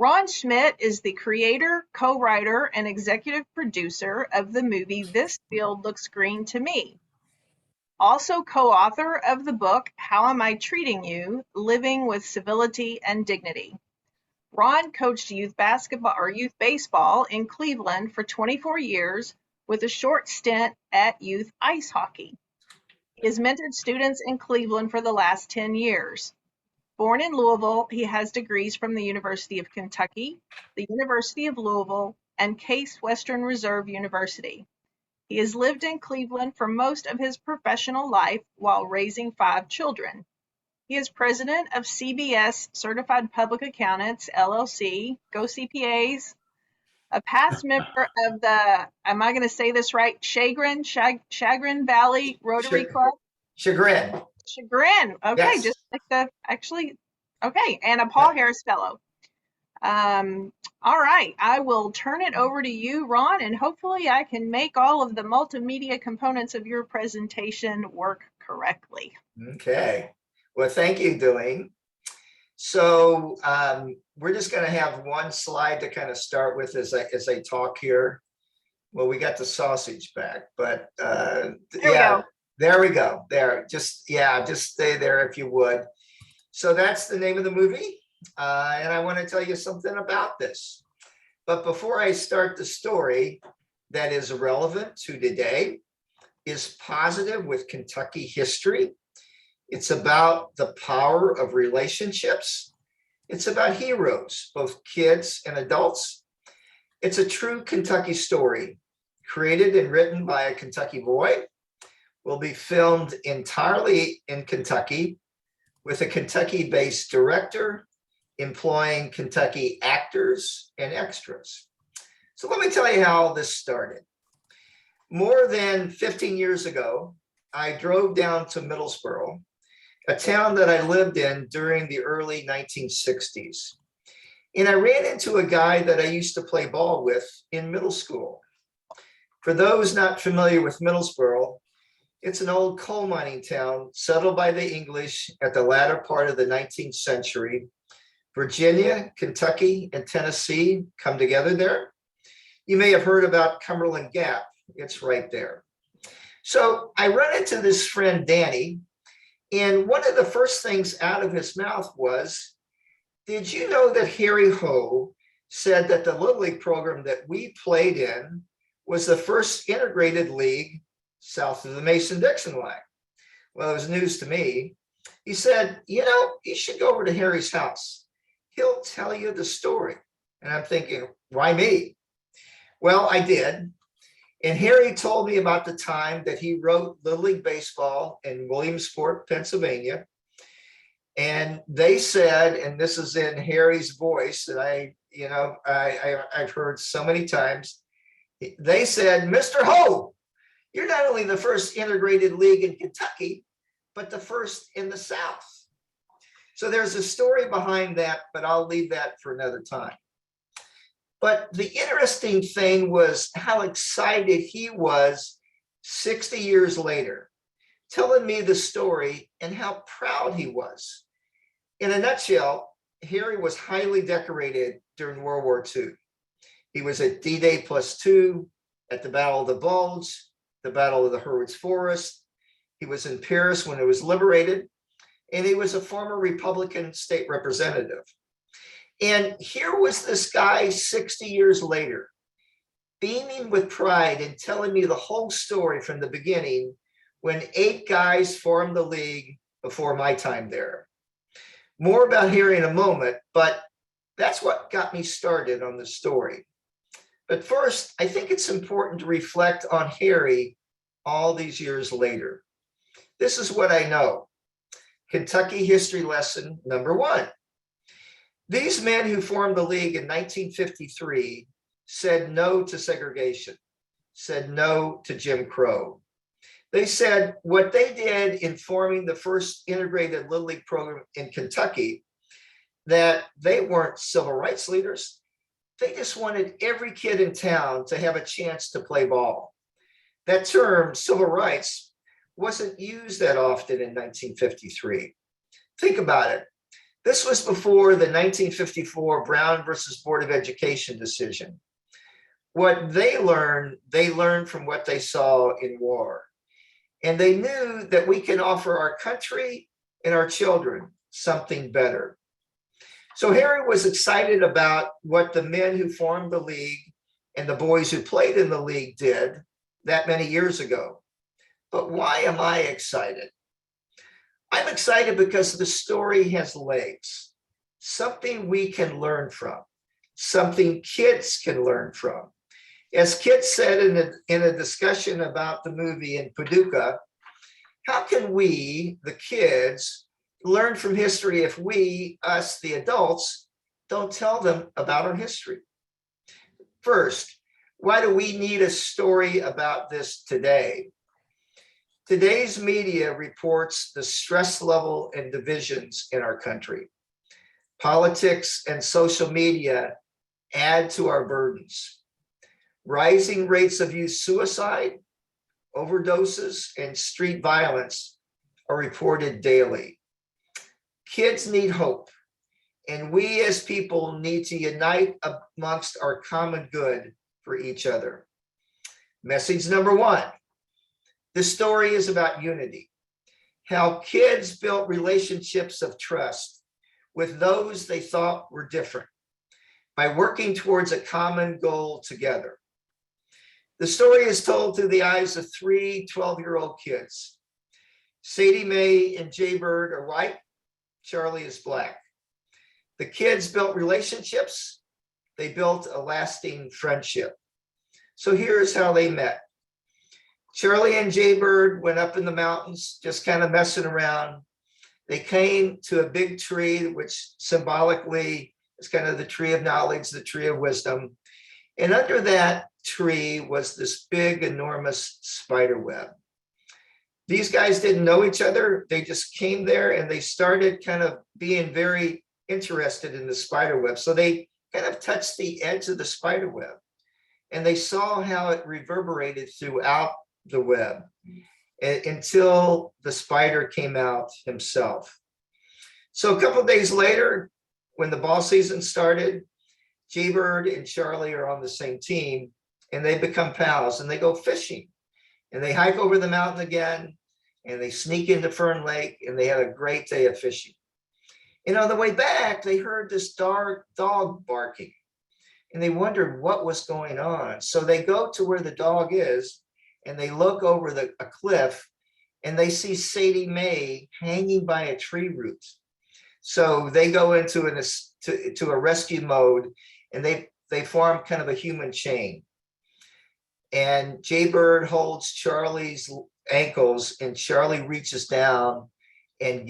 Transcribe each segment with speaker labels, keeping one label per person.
Speaker 1: Ron Schmidt is the creator, co-writer, and executive producer of the movie This Field Looks Green to Me. Also co-author of the book How Am I Treating You? Living with Civility and Dignity. Ron coached youth basketball or youth baseball in Cleveland for 24 years with a short stint at youth ice hockey. He has mentored students in Cleveland for the last 10 years. Born in Louisville, he has degrees from the University of Kentucky, the University of Louisville, and Case Western Reserve University. He has lived in Cleveland for most of his professional life while raising 5 children. He is president of CBS Certified Public Accountants, LLC, Go CPAs, a past member of the, am I going to say this right, Chagrin Valley Rotary Club?
Speaker 2: Chagrin.
Speaker 1: Okay, yes. Just like the, actually, okay, and a Paul Harris Fellow. All right, I will turn it over to you, Ron, and hopefully I can make all of the multimedia components of your presentation work correctly.
Speaker 2: Okay. Well, thank you, Delene. So we're just going to have one slide to kind of start with as I talk here. Well, we got the sausage back, but there we go. Just stay there if you would. So that's the name of the movie, and I want to tell you something about this. But before I start the story that is relevant to today, is positive with Kentucky history. It's about the power of relationships. It's about heroes, both kids and adults. It's a true Kentucky story, created and written by a Kentucky boy, will be filmed entirely in Kentucky with a Kentucky-based director employing Kentucky actors and extras. So let me tell you how this started. More than 15 years ago, I drove down to Middlesboro, a town that I lived in during the early 1960s. And I ran into a guy that I used to play ball with in middle school. For those not familiar with Middlesboro, it's an old coal mining town settled by the English at the latter part of the 19th century. Virginia, Kentucky, and Tennessee come together there. You may have heard about Cumberland Gap. It's right there. So I run into this friend, Danny, and one of the first things out of his mouth was, did you know that Harry Ho said that the Little League program that we played in was the first integrated league south of the Mason-Dixon line? Well, it was news to me. He said, you should go over to Harry's house. He'll tell you the story. And I'm thinking, why me? Well, I did. And Harry told me about the time that he wrote Little League Baseball in Williamsport, Pennsylvania. And they said, and this is in Harry's voice that I've heard so many times, they said, Mr. Ho, you're not only the first integrated league in Kentucky, but the first in the South. So there's a story behind that, but I'll leave that for another time. But the interesting thing was how excited he was 60 years later, telling me the story and how proud he was. In a nutshell, Harry was highly decorated during World War II. He was at D-Day +2, at the Battle of the Bulge, the Battle of the Hurwitz Forest. He was in Paris when it was liberated, and he was a former Republican state representative. And here was this guy 60 years later, beaming with pride and telling me the whole story from the beginning when 8 guys formed the league before my time there. More about Harry in a moment, but that's what got me started on the story. But first, I think it's important to reflect on Harry all these years later. This is what I know. Kentucky history lesson number 1. These men who formed the league in 1953 said no to segregation, said no to Jim Crow. They said what they did in forming the first integrated Little League program in Kentucky, that they weren't civil rights leaders. They just wanted every kid in town to have a chance to play ball. That term, civil rights, wasn't used that often in 1953. Think about it. This was before the 1954 Brown versus Board of Education decision. What they learned from what they saw in war. And they knew that we can offer our country and our children something better. So Harry was excited about what the men who formed the league and the boys who played in the league did that many years ago. But why am I excited? I'm excited because the story has legs, something we can learn from, something kids can learn from. As Kit said in a discussion about the movie in Paducah, how can we, the kids, learn from history if we, us, the adults, don't tell them about our history? First, why do we need a story about this today? Today's media reports the stress level and divisions in our country. Politics and social media add to our burdens. Rising rates of youth suicide, overdoses, and street violence are reported daily. Kids need hope, and we as people need to unite amongst our common good for each other. Message number one, this story is about unity, how kids built relationships of trust with those they thought were different by working towards a common goal together. The story is told through the eyes of three 12-year-old kids. Sadie Mae and Jaybird are white, Charlie is black. The kids built relationships, they built a lasting friendship. So here's how they met. Charlie and Jaybird went up in the mountains, just kind of messing around. They came to a big tree, which symbolically is kind of the tree of knowledge, the tree of wisdom. And under that tree was this big, enormous spider web. These guys didn't know each other. They just came there and they started kind of being very interested in the spider web. So they kind of touched the edge of the spider web and they saw how it reverberated throughout the web until the spider came out himself. So a couple of days later, when the ball season started, Jaybird and Charlie are on the same team and they become pals and they go fishing and they hike over the mountain again and they sneak into Fern Lake and they had a great day of fishing. And on the way back, they heard this dog barking and they wondered what was going on. So they go to where the dog is and they look over a cliff and they see Sadie Mae hanging by a tree root. So they go into a rescue mode and they form kind of a human chain. And Jaybird holds Charlie's ankles and Charlie reaches down and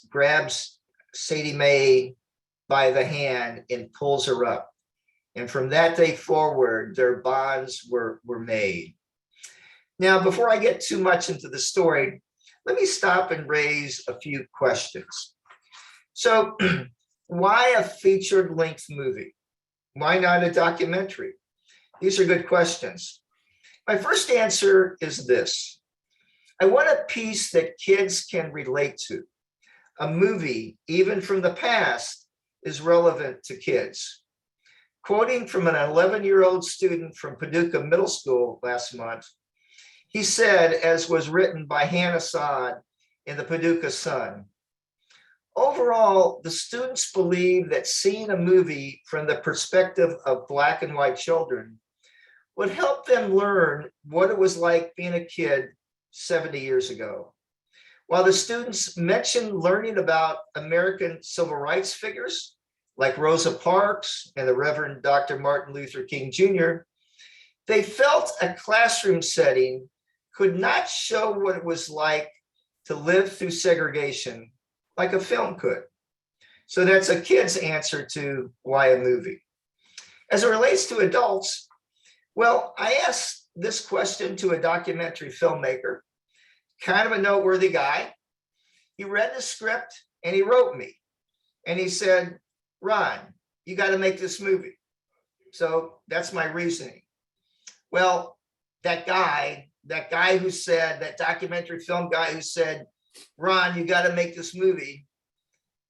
Speaker 2: grabs Sadie Mae by the hand and pulls her up. And from that day forward, their bonds were made. Now, before I get too much into the story, let me stop and raise a few questions. So why a featured length movie? Why not a documentary? These are good questions. My first answer is this. I want a piece that kids can relate to. A movie, even from the past, is relevant to kids. Quoting from an 11-year-old student from Paducah Middle School last month, he said, as was written by Hannah Saad in the Paducah Sun, overall, the students believe that seeing a movie from the perspective of Black and white children would help them learn what it was like being a kid 70 years ago. While the students mentioned learning about American civil rights figures like Rosa Parks and the Reverend Dr. Martin Luther King Jr., they felt a classroom setting could not show what it was like to live through segregation like a film could. So that's a kid's answer to why a movie. As it relates to adults, well, I asked this question to a documentary filmmaker, kind of a noteworthy guy. He read the script and he wrote me. And he said, Ron, you got to make this movie. So that's my reasoning. Well, that guy who said, that documentary film guy who said, Ron, you got to make this movie.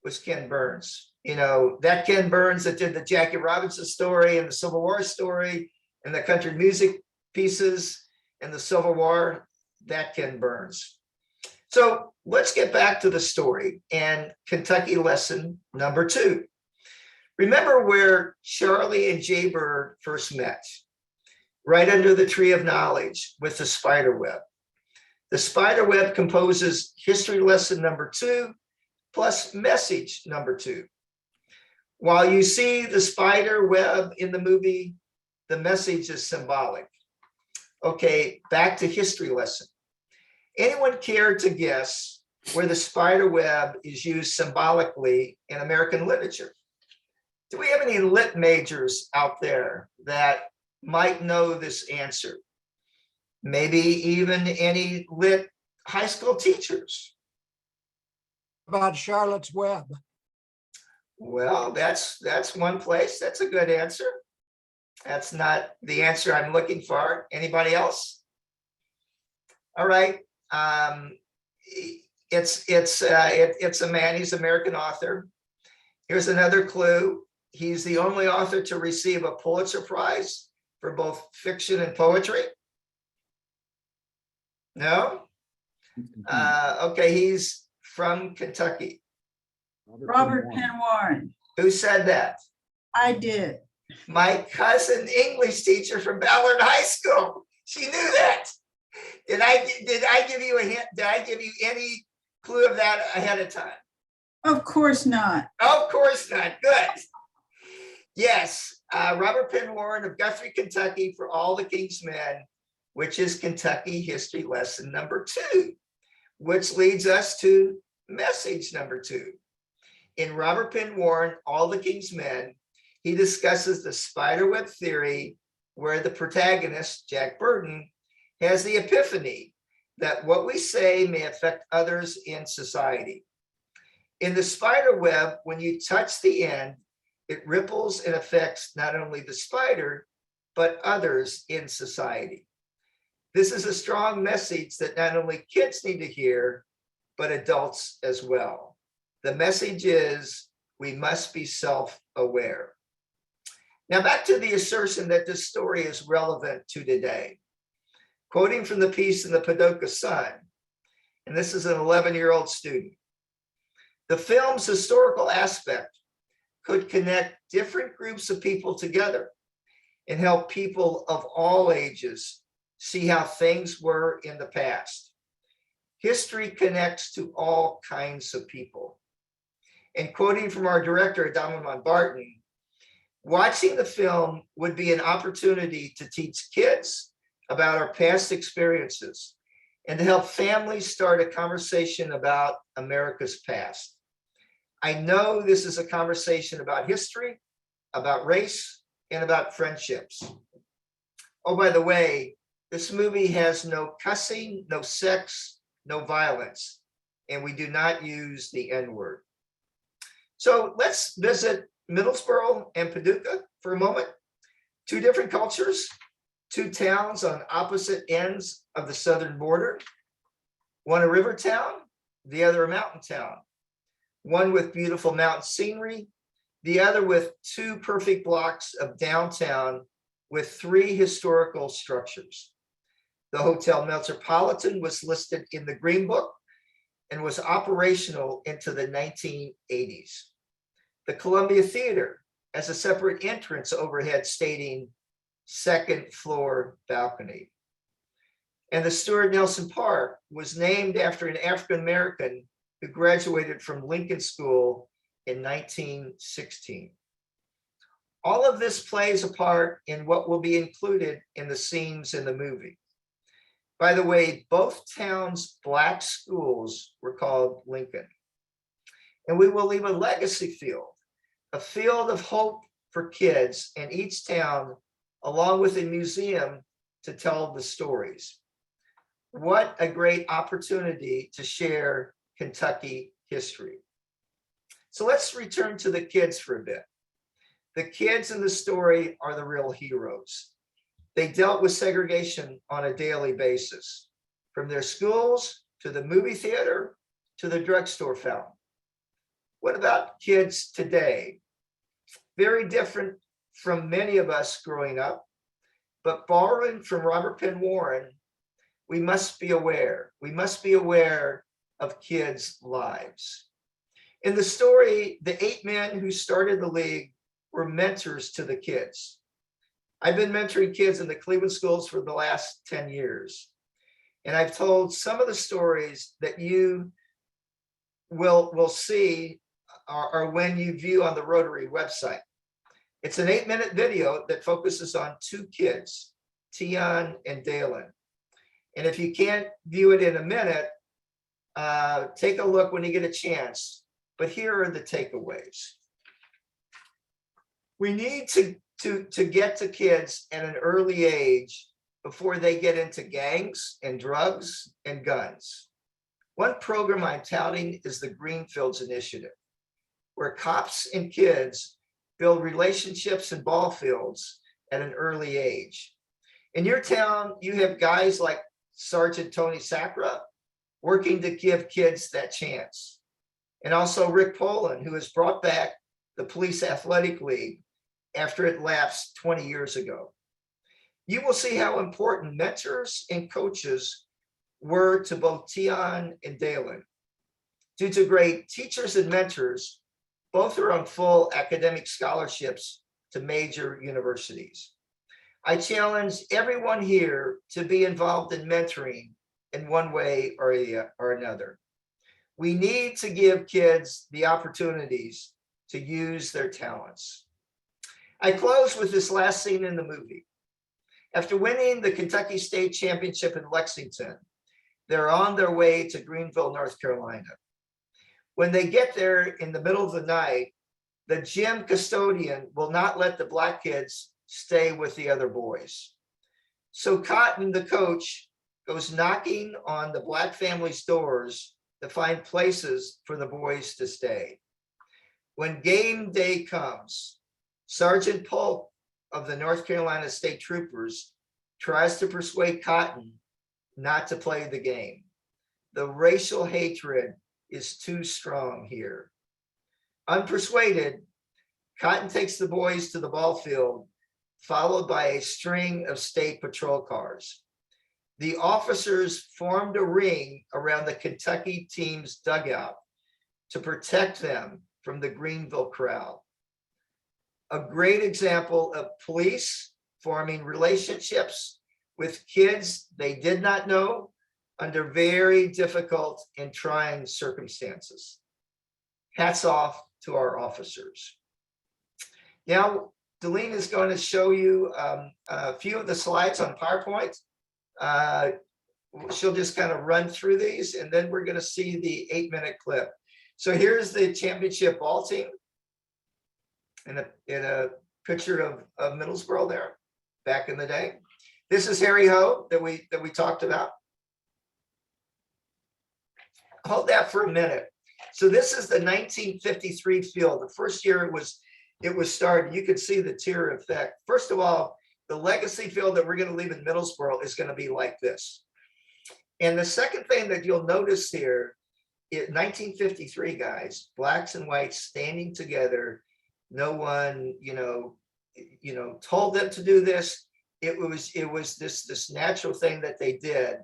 Speaker 2: was Ken Burns. You know, that Ken Burns that did the Jackie Robinson story and the Civil War story and the country music pieces and the Civil War, that Ken Burns. So let's get back to the story and Kentucky lesson number 2. Remember where Charlie and Jaybird first met, right under the tree of knowledge with the spider web. The spider web composes history lesson number 2 plus message number 2. While you see the spider web in the movie, the message is symbolic. Okay, back to history lesson. Anyone care to guess where the spider web is used symbolically in American literature? Do we have any lit majors out there that might know this answer? Maybe even any lit high school teachers?
Speaker 3: About Charlotte's Web.
Speaker 2: Well, that's one place. That's a good answer. That's not the answer I'm looking for. Anybody else? All right. It's a man. He's an American author. Here's another clue. He's the only author to receive a Pulitzer Prize for both fiction and poetry. No? Okay, he's from Kentucky.
Speaker 4: Robert Penn Warren.
Speaker 2: Who said that?
Speaker 4: I did.
Speaker 2: My cousin English teacher from Ballard High School. She knew that. Did I give you a hint? Did I give you any clue of that ahead of time?
Speaker 4: Of course not.
Speaker 2: Of course not. Good. Yes, Robert Penn Warren of Guthrie, Kentucky, for All the King's Men, which is Kentucky history lesson number 2, which leads us to message number 2. In Robert Penn Warren, All the King's Men, he discusses the Spiderweb Theory, where the protagonist, Jack Burton, has the epiphany that what we say may affect others in society. In the spider web, when you touch the end, it ripples and affects not only the spider, but others in society. This is a strong message that not only kids need to hear, but adults as well. The message is we must be self-aware. Now back to the assertion that this story is relevant to today. Quoting from the piece in the Paducah Sun, and this is an 11-year-old student. The film's historical aspect could connect different groups of people together and help people of all ages see how things were in the past. History connects to all kinds of people. And quoting from our director, Adama Barton, watching the film would be an opportunity to teach kids about our past experiences and to help families start a conversation about America's past. I know this is a conversation about history, about race, and about friendships. Oh, by the way, this movie has no cussing, no sex, no violence, and we do not use the N-word. So let's visit Middlesboro and Paducah for a moment. 2 different cultures, 2 towns on opposite ends of the southern border. One a river town, the other a mountain town. One with beautiful mountain scenery, the other with 2 perfect blocks of downtown with 3 historical structures. The Hotel Metropolitan was listed in the Green Book and was operational into the 1980s. The Columbia Theater has a separate entrance overhead stating 2nd floor balcony. And the Stuart Nelson Park was named after an African-American who graduated from Lincoln School in 1916. All of this plays a part in what will be included in the scenes in the movie. By the way, both towns' Black schools were called Lincoln. And we will leave a legacy field, a field of hope for kids in each town, along with a museum to tell the stories. What a great opportunity to share Kentucky history. So let's return to the kids for a bit. The kids in the story are the real heroes. They dealt with segregation on a daily basis, from their schools to the movie theater to the drugstore fountain. What about kids today? Very different from many of us growing up, but borrowing from Robert Penn Warren, we must be aware. We must be aware of kids' lives. In the story, the 8 men who started the league were mentors to the kids. I've been mentoring kids in the Cleveland schools for the last 10 years. And I've told some of the stories that you will see are when you view on the Rotary website. It's an 8-minute video that focuses on 2 kids, Tion and Dalen. And if you can't view it in a minute, take a look when you get a chance. But here are the takeaways. We need to get to kids at an early age before they get into gangs and drugs and guns. One program I'm touting is the Greenfields Initiative, where cops and kids build relationships in ball fields at an early age. In your town, you have guys like Sergeant Tony Sacra working to give kids that chance. And also Rick Poland, who has brought back the Police Athletic League after it lapsed 20 years ago. You will see how important mentors and coaches were to both Tion and Dalen. Due to great teachers and mentors, both are on full academic scholarships to major universities. I challenge everyone here to be involved in mentoring in one way or another. We need to give kids the opportunities to use their talents. I close with this last scene in the movie. After winning the Kentucky State Championship in Lexington, they're on their way to Greenville, North Carolina. When they get there in the middle of the night, the gym custodian will not let the black kids stay with the other boys. So Cotton, the coach, goes knocking on the black families' doors to find places for the boys to stay. When game day comes, Sergeant Polk of the North Carolina State Troopers tries to persuade Cotton not to play the game. The racial hatred is too strong here. Unpersuaded, Cotton takes the boys to the ball field, followed by a string of state patrol cars. The officers formed a ring around the Kentucky team's dugout to protect them from the Greenville crowd. A great example of police forming relationships with kids they did not know under very difficult and trying circumstances. Hats off to our officers. Now, Delene is going to show you a few of the slides on PowerPoint. She'll just kind of run through these, and then we're going to see the 8-minute clip. So here's the championship ball team in a picture of Middlesbrough there back in the day. This is Harry Ho that we talked about. Hold that for a minute. So this is the 1953 field. The first year it was started. You could see the tier effect. First of all, the legacy field that we're going to leave in Middlesbrough is going to be like this. And the second thing that you'll notice here, in 1953, guys, blacks and whites standing together. No one, told them to do this. It was this natural thing that they did.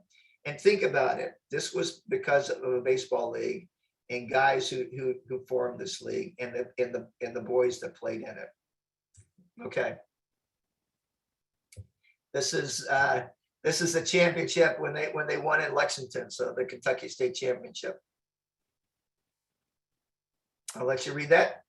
Speaker 2: And think about it. This was because of a baseball league and guys who formed this league and the boys that played in it. Okay. This is the championship when they won in Lexington, so the Kentucky State Championship. I'll let you read that.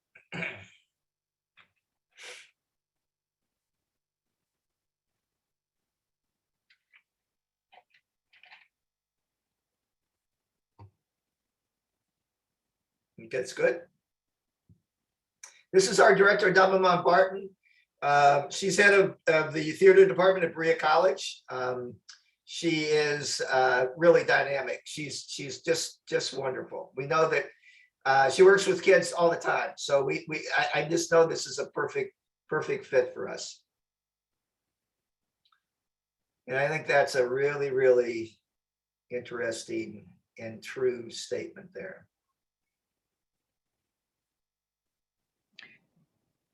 Speaker 2: That's good. This is our director, Dubamon Barton. She's head of the theater department at Berea College. She is really dynamic. She's just wonderful. We know that she works with kids all the time. So I just know this is a perfect fit for us. And I think that's a really, really interesting and true statement there.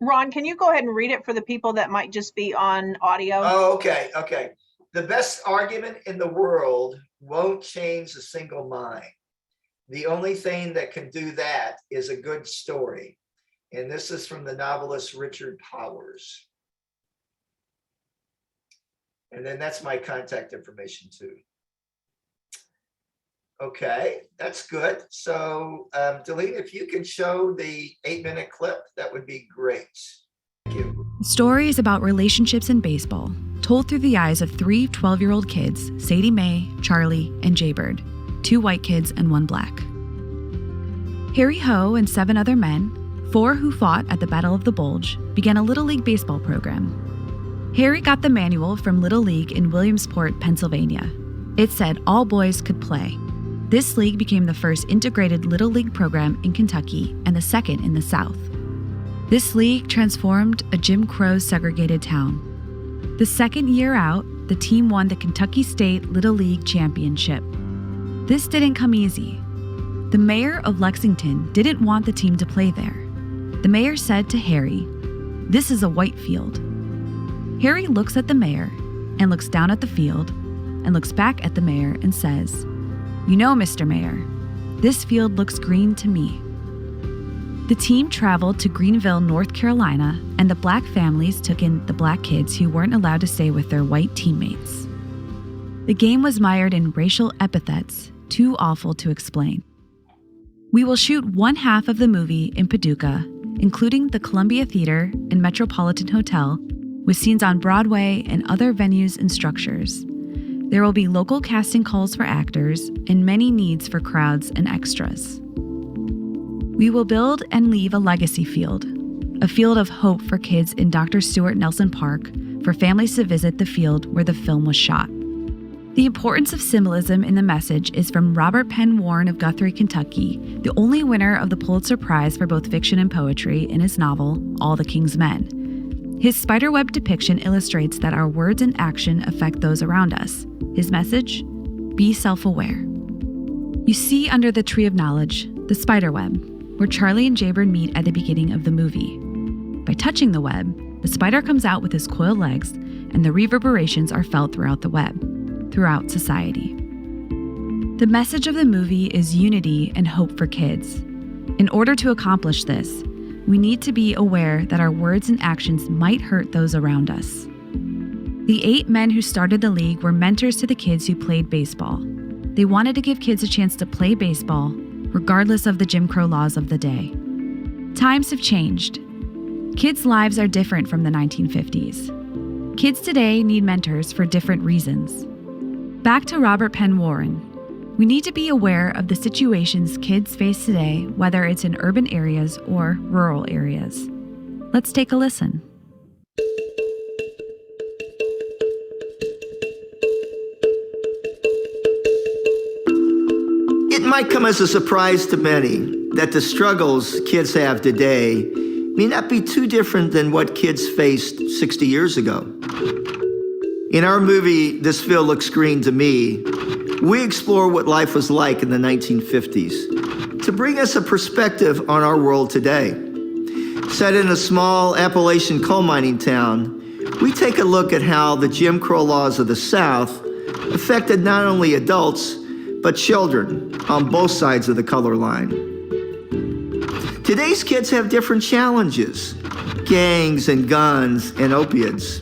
Speaker 1: Ron, can you go ahead and read it for the people that might just be on audio?
Speaker 2: Oh, okay. The best argument in the world won't change a single mind. The only thing that can do that is a good story. And this is from the novelist Richard Powers. And then that's my contact information too. Okay, that's good. So, Delene, if you could show the 8-minute clip, that would be great. Thank you.
Speaker 5: Stories about relationships in baseball, told through the eyes of 3 12-year-old kids, Sadie Mae, Charlie, and Jaybird, 2 white kids and 1 black. Harry Ho and 7 other men, 4 who fought at the Battle of the Bulge, began a Little League baseball program. Harry got the manual from Little League in Williamsport, Pennsylvania. It said all boys could play. This league became the first integrated Little League program in Kentucky and the second in the South. This league transformed a Jim Crow segregated town. The second year out, the team won the Kentucky State Little League Championship. This didn't come easy. The mayor of Lexington didn't want the team to play there. The mayor said to Harry, "This is a white field." Harry looks at the mayor and looks down at the field and looks back at the mayor and says, "You know, Mr. Mayor, this field looks green to me." The team traveled to Greenville, North Carolina, and the black families took in the black kids who weren't allowed to stay with their white teammates. The game was mired in racial epithets, too awful to explain. We will shoot one half of the movie in Paducah, including the Columbia Theater and Metropolitan Hotel, with scenes on Broadway and other venues and structures. There will be local casting calls for actors and many needs for crowds and extras. We will build and leave a legacy field, a field of hope for kids in Dr. Stuart Nelson Park, for families to visit the field where the film was shot. The importance of symbolism in the message is from Robert Penn Warren of Guthrie, Kentucky, the only winner of the Pulitzer Prize for both fiction and poetry in his novel, All the King's Men. His spiderweb depiction illustrates that our words and action affect those around us. His message? Be self-aware. You see under the tree of knowledge, the spiderweb, where Charlie and Jaybird meet at the beginning of the movie. By touching the web, the spider comes out with his coiled legs, and the reverberations are felt throughout the web, throughout society. The message of the movie is unity and hope for kids. In order to accomplish this, we need to be aware that our words and actions might hurt those around us. The 8 men who started the league were mentors to the kids who played baseball. They wanted to give kids a chance to play baseball, regardless of the Jim Crow laws of the day. Times have changed. Kids' lives are different from the 1950s. Kids today need mentors for different reasons. Back to Robert Penn Warren. We need to be aware of the situations kids face today, whether it's in urban areas or rural areas. Let's take a listen.
Speaker 2: It might come as a surprise to many that the struggles kids have today may not be too different than what kids faced 60 years ago. In our movie, This Field Looks Green to Me, we explore what life was like in the 1950s to bring us a perspective on our world today. Set in a small Appalachian coal mining town, we take a look at how the Jim Crow laws of the South affected not only adults, but children on both sides of the color line. Today's kids have different challenges, gangs and guns and opiates.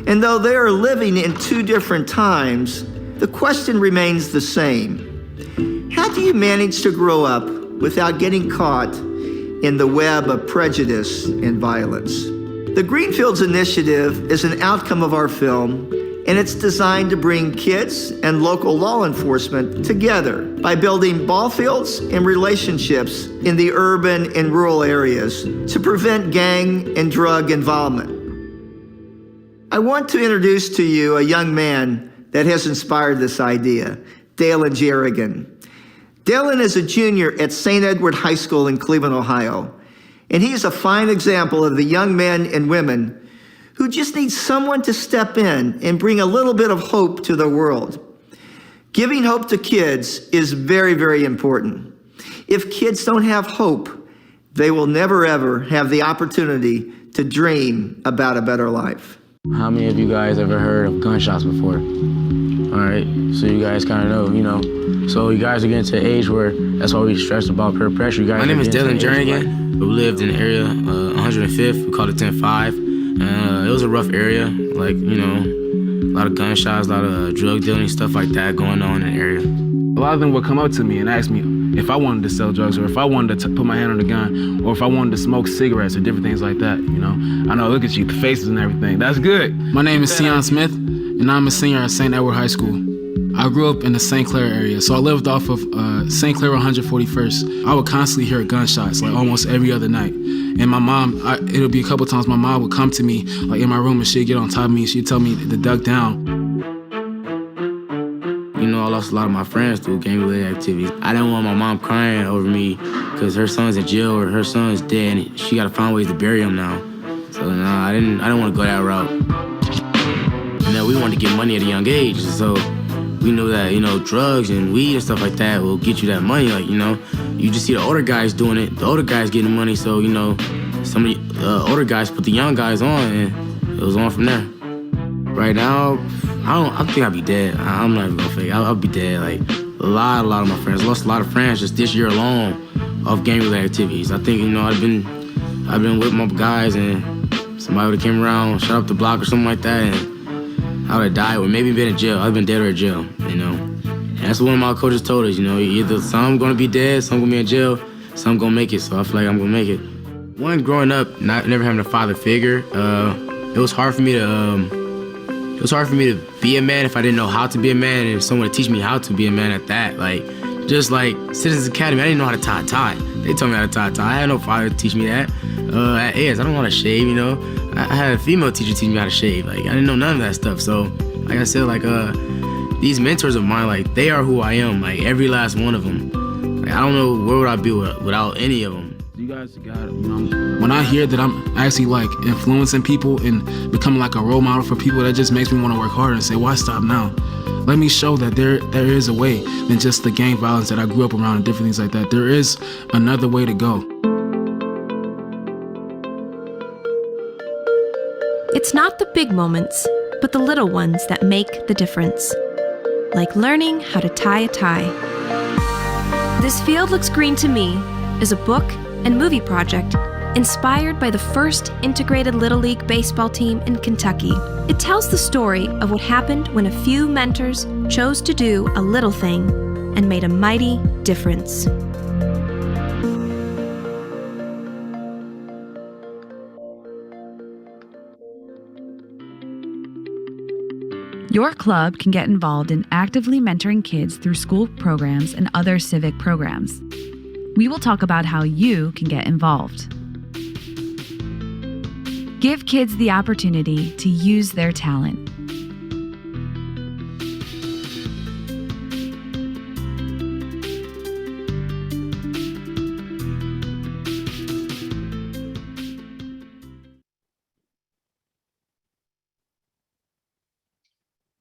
Speaker 2: And though they are living in 2 different times, the question remains the same. How do you manage to grow up without getting caught in the web of prejudice and violence? The Greenfields Initiative is an outcome of our film, and it's designed to bring kids and local law enforcement together by building ball fields and relationships in the urban and rural areas to prevent gang and drug involvement. I want to introduce to you a young man that has inspired this idea, Dalen Jerrigan. Dalen is a junior at St. Edward High School in Cleveland, Ohio, and he is a fine example of the young men and women who just need someone to step in and bring a little bit of hope to the world. Giving hope to kids is very, very important. If kids don't have hope, they will never ever have the opportunity to dream about a better life.
Speaker 6: How many of you guys ever heard of gunshots before? All right, so you guys kind of know, So you guys are getting to an age where that's why we stress about peer pressure. You guys. My name is Dylan Jernigan. We lived in the area 105th. We called it 10-5. It was a rough area, like, a lot of gunshots, a lot of drug dealing, stuff like that going on in the area.
Speaker 7: A lot of them would come up to me and ask me if I wanted to sell drugs or if I wanted to put my hand on the gun or if I wanted to smoke cigarettes or different things like that, I know, look at you, the faces and everything. That's good.
Speaker 8: My name is Sion Smith, and I'm a senior at St. Edward High School. I grew up in the St. Clair area, so I lived off of St. Clair 141st. I would constantly hear gunshots, like almost every other night. And my mom, it'll be a couple times my mom would come to me, like in my room, and she'd get on top of me and she'd tell me to duck down.
Speaker 6: I lost a lot of my friends through gang-related activities. I didn't want my mom crying over me because her son's in jail or her son's dead and she got to find ways to bury him now. So I didn't want to go that route. We wanted to get money at a young age, so we knew that, drugs and weed and stuff like that will get you that money. Like, you just see the older guys doing it, the older guys getting money, so, some of the older guys put the young guys on and it was on from there. Right now, I think I'll be dead. I'm not even gonna fake it. I'll be dead. Like, a lot of my friends. Lost a lot of friends just this year alone of gang-related activities. I think, I've been with my guys and somebody would've came around, shut up the block or something like that, and I would've died or maybe been in jail. I've been dead or in jail, And that's what one of my coaches told us, either some gonna be dead, some gonna be in jail, some gonna make it. So I feel like I'm gonna make it. One, growing up, never having a father figure, it was hard for me to be a man if I didn't know how to be a man and someone to teach me how to be a man at that. Like, just like Citizens Academy, I didn't know how to tie a tie. They told me how to tie a tie. I had no father to teach me that. At AS, I don't know how to shave, I had a female teacher teach me how to shave. Like, I didn't know none of that stuff. So, like I said, these mentors of mine, like, they are who I am, like, every last one of them. Like, I don't know where would I be without any of them.
Speaker 7: You guys got it, When I hear that I'm actually like influencing people and becoming like a role model for people, that just makes me want to work harder and say, why stop now? Let me show that there is a way than just the gang violence that I grew up around and different things like that. There is another way to go.
Speaker 9: It's not the big moments, but the little ones that make the difference. Like learning how to tie a tie. This Field Looks Green to Me is a book and movie project inspired by the first integrated Little League baseball team in Kentucky. It tells the story of what happened when a few mentors chose to do a little thing and made a mighty difference.
Speaker 5: Your club can get involved in actively mentoring kids through school programs and other civic programs. We will talk about how you can get involved. Give kids the opportunity to use their talent.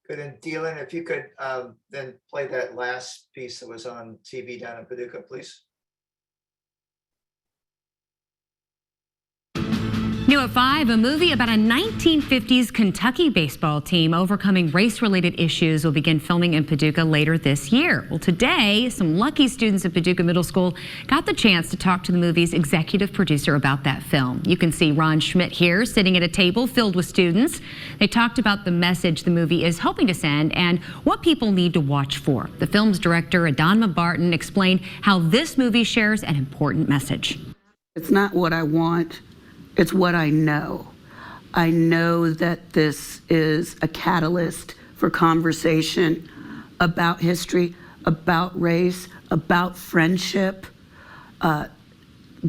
Speaker 2: Good, and Dylan, if you could then play that last piece that was on TV down in Paducah, please.
Speaker 10: New at 5, a movie about a 1950s Kentucky baseball team overcoming race-related issues will begin filming in Paducah later this year. Well, today, some lucky students at Paducah Middle School got the chance to talk to the movie's executive producer about that film. You can see Ron Schmidt here sitting at a table filled with students. They talked about the message the movie is hoping to send and what people need to watch for. The film's director, Adonma Barton, explained how this movie shares an important message.
Speaker 11: It's not what I want. It's what I know. I know that this is a catalyst for conversation about history, about race, about friendship.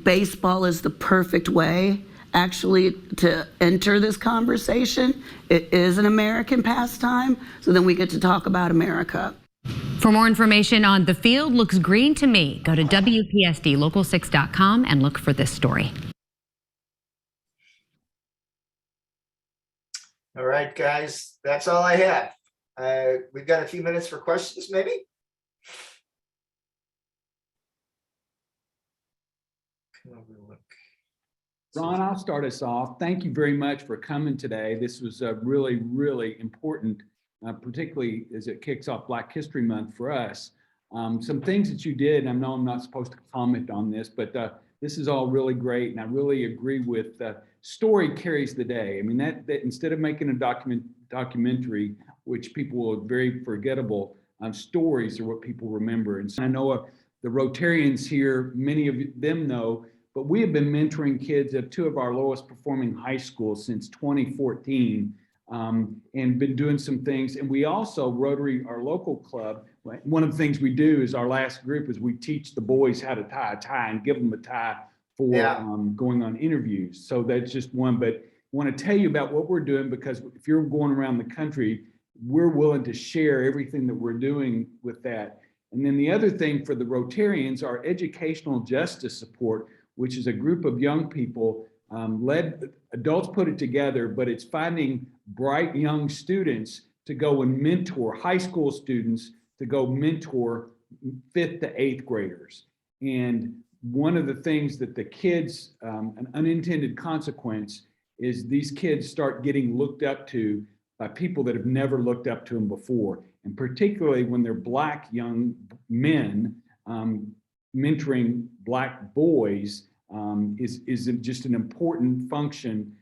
Speaker 11: Baseball is the perfect way, actually, to enter this conversation. It is an American pastime, so then we get to talk about America.
Speaker 10: For more information on The Field Looks Green to Me, go to WPSDLocal6.com and look for this story.
Speaker 2: All right, guys, that's all I have. We've got a few minutes for questions, maybe. Come over and look.
Speaker 12: Ron, I'll start us off. Thank you very much for coming today. This was really, really important, particularly as it kicks off Black History Month for us. Some things that you did, and I know I'm not supposed to comment on this, but this is all really great, and I really agree with story carries the day. I mean, that instead of making a documentary, which people are very forgettable, stories are what people remember. And so I know the Rotarians here, many of them know, but we have been mentoring kids at two of our lowest performing high schools since 2014, and been doing some things. And we also, Rotary, our local club, one of the things we do is our last group is we teach the boys how to tie a tie and give them a tie for going on interviews. So that's just one, but I want to tell you about what we're doing, because if you're going around the country, we're willing to share everything that we're doing with that. And then the other thing for the Rotarians, our educational justice support, which is a group of young people, adults put it together, but it's finding bright young students to go and mentor high school students, to go mentor 5th to 8th graders. And one of the things that the kids, an unintended consequence, is these kids start getting looked up to by people that have never looked up to them before. And particularly when they're Black young men, mentoring Black boys is just an important function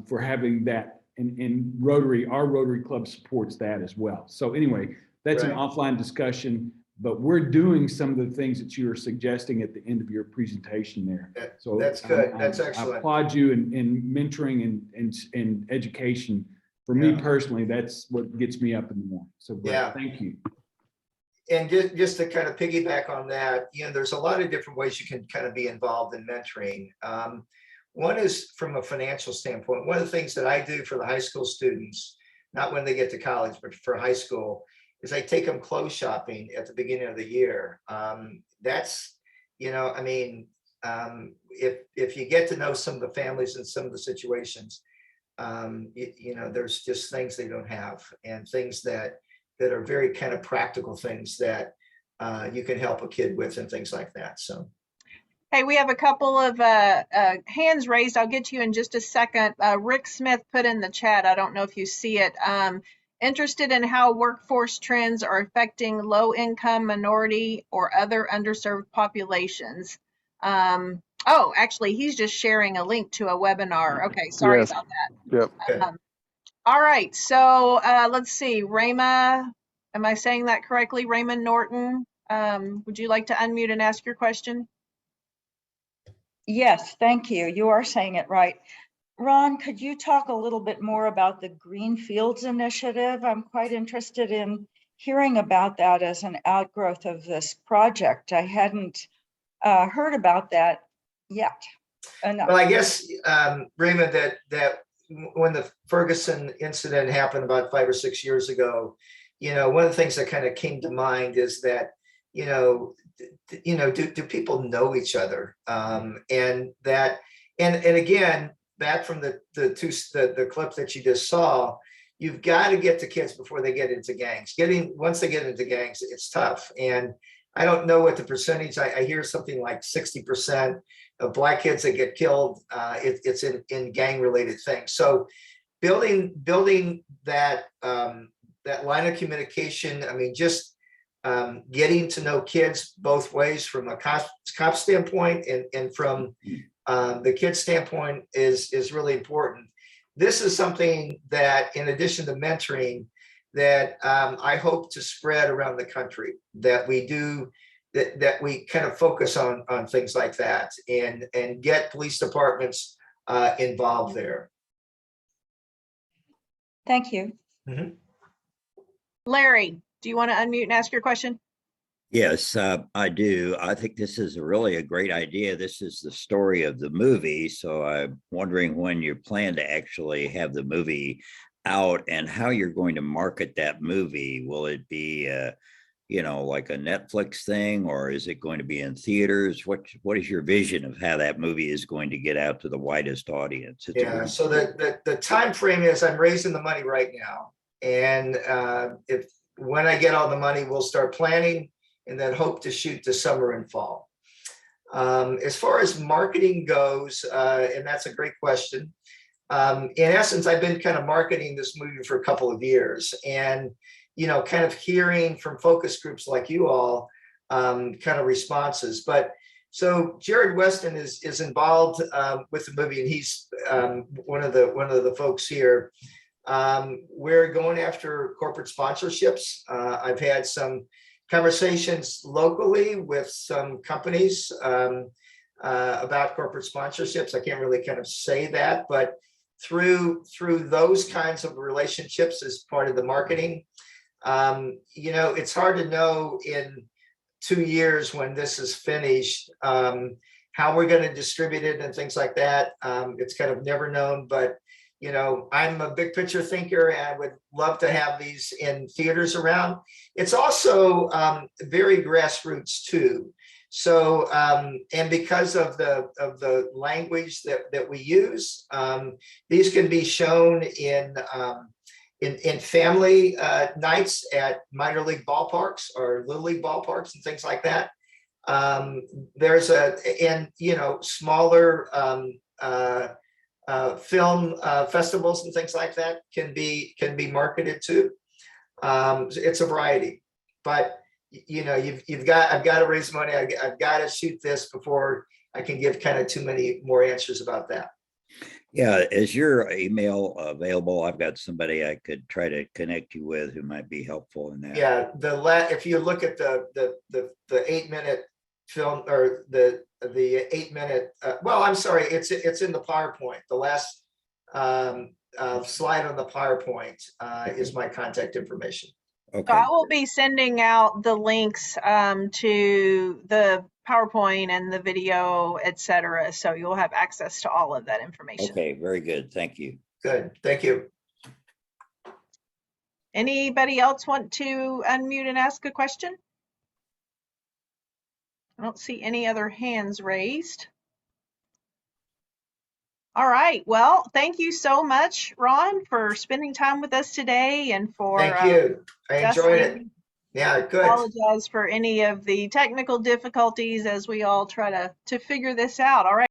Speaker 12: for having that. And Rotary, our Rotary Club supports that as well. So anyway, that's an offline discussion, but we're doing some of the things that you were suggesting at the end of your presentation there. So
Speaker 2: that's good. That's excellent.
Speaker 12: I applaud you in mentoring and education. For me personally, that's what gets me up in the morning. So thank you.
Speaker 2: And just to kind of piggyback on that, there's a lot of different ways you can kind of be involved in mentoring. One is from a financial standpoint. One of the things that I do for the high school students, not when they get to college, but for high school, is I take them clothes shopping at the beginning of the year. That's, if you get to know some of the families and some of the situations, there's just things they don't have, and things that are very kind of practical things that you can help a kid with, and things like that. So,
Speaker 1: hey, we have a couple of hands raised. I'll get to you in just a second. Rick Smith put in the chat, I don't know if you see it, interested in how workforce trends are affecting low-income, minority, or other underserved populations. Oh, actually, he's just sharing a link to a webinar. Okay, sorry about that.
Speaker 13: Yep.
Speaker 1: All right, so let's see. Rayma, am I saying that correctly? Raymond Norton, would you like to unmute and ask your question?
Speaker 14: Yes, thank you. You are saying it right. Ron, could you talk a little bit more about the Green Fields Initiative? I'm quite interested in hearing about that as an outgrowth of this project. I hadn't heard about that yet.
Speaker 2: Well, I guess, Raymond, that when the Ferguson incident happened about 5 or 6 years ago, one of the things that kind of came to mind is that, do people know each other? And again, back from the clip that you just saw, you've got to get to kids before they get into gangs. Once they get into gangs, it's tough. And I don't know what the percentage, I hear something like 60% of Black kids that get killed, it's in gang related things. So building that line of communication, just getting to know kids both ways, from a cop standpoint and from the kid's standpoint is really important. This is something that, in addition to mentoring, that I hope to spread around the country, that we do, that we kind of focus on things like that, and get police departments involved there.
Speaker 14: Thank you.
Speaker 2: Mm-hmm.
Speaker 1: Larry, do you want to unmute and ask your question?
Speaker 15: Yes, I do. I think this is really a great idea. This is the story of the movie. So I'm wondering when you plan to actually have the movie out and how you're going to market that movie. Will it be, like a Netflix thing, or is it going to be in theaters? What is your vision of how that movie is going to get out to the widest audience?
Speaker 2: So the time frame is, I'm raising the money right now. And when I get all the money, we'll start planning, and then hope to shoot this summer and fall. As far as marketing goes, and that's a great question. In essence, I've been kind of marketing this movie for a couple of years, and kind of hearing from focus groups like you all, kind of responses. But so Jared Weston is involved with the movie, and he's one of the folks here. We're going after corporate sponsorships. I've had some conversations locally with some companies about corporate sponsorships. I can't really kind of say that, but through those kinds of relationships as part of the marketing, it's hard to know in 2 years when this is finished how we're going to distribute it and things like that. It's kind of never known, but I'm a big picture thinker, and I would love to have these in theaters around. It's also very grassroots too. So, and because of the language that we use, these can be shown in family nights at minor league ballparks or little league ballparks and things like that. There's smaller film festivals and things like that can be marketed too. It's a variety, but I've got to raise money. I've got to shoot this before I can give kind of too many more answers about that.
Speaker 15: Yeah, is your email available? I've got somebody I could try to connect you with who might be helpful in that.
Speaker 2: Yeah, if you look at the 8-minute film, or the 8-minute, well, I'm sorry, it's in the PowerPoint. The last slide on the PowerPoint is my contact information.
Speaker 1: Okay. So I will be sending out the links to the PowerPoint and the video, etc. So you'll have access to all of that information.
Speaker 15: Okay, very good. Thank you.
Speaker 2: Good. Thank you.
Speaker 1: Anybody else want to unmute and ask a question? I don't see any other hands raised. All right. Well, thank you so much, Ron, for spending time with us today and for.
Speaker 2: Thank you. I enjoyed it. Yeah, good.
Speaker 1: Apologize for any of the technical difficulties as we all try to figure this out. All right.